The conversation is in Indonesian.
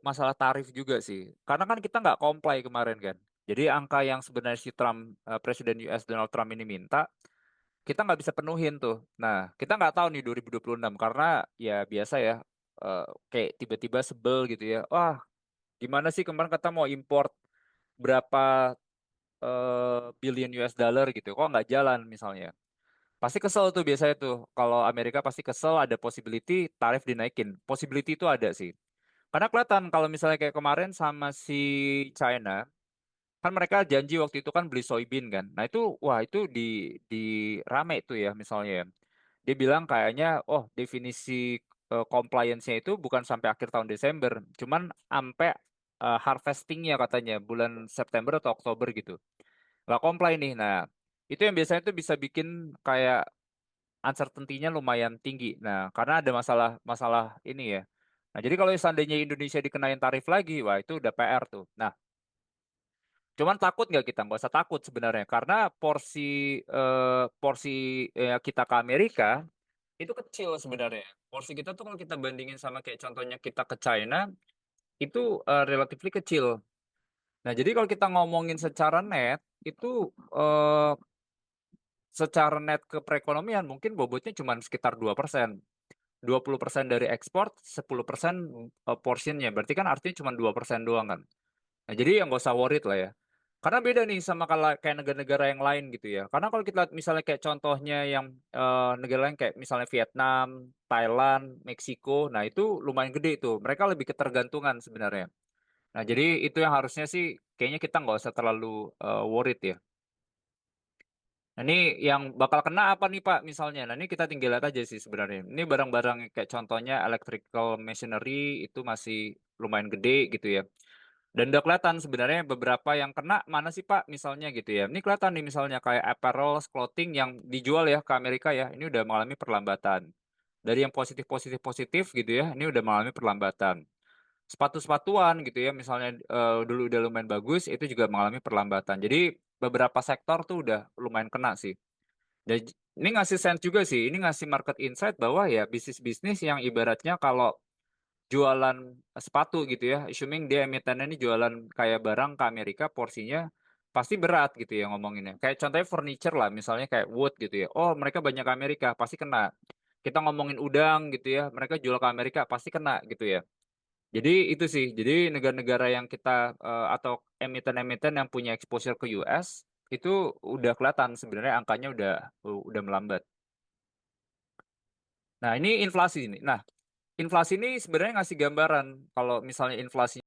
masalah tarif juga sih. Karena kan kita nggak comply kemarin kan. Jadi angka yang sebenarnya si Trump, Presiden US Donald Trump ini minta, kita nggak bisa penuhin tuh. Nah, kita nggak tahu nih 2026 karena ya biasa ya, kayak tiba-tiba sebel gitu ya. Wah, gimana sih kemarin kata mau import berapa billion US dollar gitu, kok nggak jalan misalnya. Pasti kesel tuh biasanya tuh. Kalau Amerika pasti kesel ada possibility tarif dinaikin. Possibility itu ada sih. Karena kelihatan kalau misalnya kayak kemarin sama si China, kan mereka janji waktu itu kan beli soybean kan. Nah itu, wah itu di rame itu ya misalnya ya. Dia bilang kayaknya, oh definisi compliance-nya itu bukan sampai akhir tahun Desember, cuman sampai harvesting-nya katanya bulan September atau Oktober gitu. Nggak comply nih. Nah itu yang biasanya tuh bisa bikin kayak uncertainty-nya lumayan tinggi. Nah karena ada masalah masalah ini ya. Nah, jadi kalau seandainya Indonesia dikenain tarif lagi, wah itu udah PR tuh. Nah, cuman takut nggak kita? Nggak usah takut sebenarnya, karena porsi kita ke Amerika itu kecil sebenarnya. Porsi kita tuh kalau kita bandingin sama kayak contohnya kita ke China, itu relatively kecil. Nah, jadi kalau kita ngomongin secara net, itu eh, secara net ke perekonomian mungkin bobotnya cuma sekitar 2%. 20% dari ekspor, 10% portionnya. Berarti kan artinya cuma 2% doang kan. Nah, jadi yang nggak usah worried lah ya. Karena beda nih sama kalau kayak negara-negara yang lain gitu ya. Karena kalau kita misalnya kayak contohnya yang negara lain kayak misalnya Vietnam, Thailand, Meksiko, nah itu lumayan gede itu. Mereka lebih ketergantungan sebenarnya. Nah, jadi itu yang harusnya sih kayaknya kita nggak usah terlalu worried ya. Nah, ini yang bakal kena apa nih Pak misalnya? Nah, ini kita tinggal lihat aja sih sebenarnya. Ini barang-barang kayak contohnya electrical machinery itu masih lumayan gede gitu ya. Dan udah kelihatan sebenarnya beberapa yang kena mana sih Pak misalnya gitu ya. Ini kelihatan nih misalnya kayak apparel, clothing yang dijual ya ke Amerika ya. Ini udah mengalami perlambatan. Dari yang positif gitu ya, ini udah mengalami perlambatan. Sepatu-sepatuan gitu ya, misalnya dulu udah lumayan bagus, itu juga mengalami perlambatan. Jadi beberapa sektor tuh udah lumayan kena sih. Dan ini ngasih sense juga sih, ini ngasih market insight bahwa ya bisnis-bisnis yang ibaratnya kalau jualan sepatu gitu ya, assuming dia emitennya ini jualan kayak barang ke Amerika, porsinya pasti berat gitu ya ngomonginnya. Kayak contohnya furniture lah, misalnya kayak wood gitu ya. Oh mereka banyak ke Amerika, pasti kena. Kita ngomongin udang gitu ya, mereka jual ke Amerika, pasti kena gitu ya. Jadi itu sih, jadi negara-negara yang kita atau emiten-emiten yang punya exposure ke US itu udah kelihatan sebenarnya angkanya udah melambat. Nah, ini inflasi ini. Nah, inflasi ini sebenarnya ngasih gambaran kalau misalnya inflasi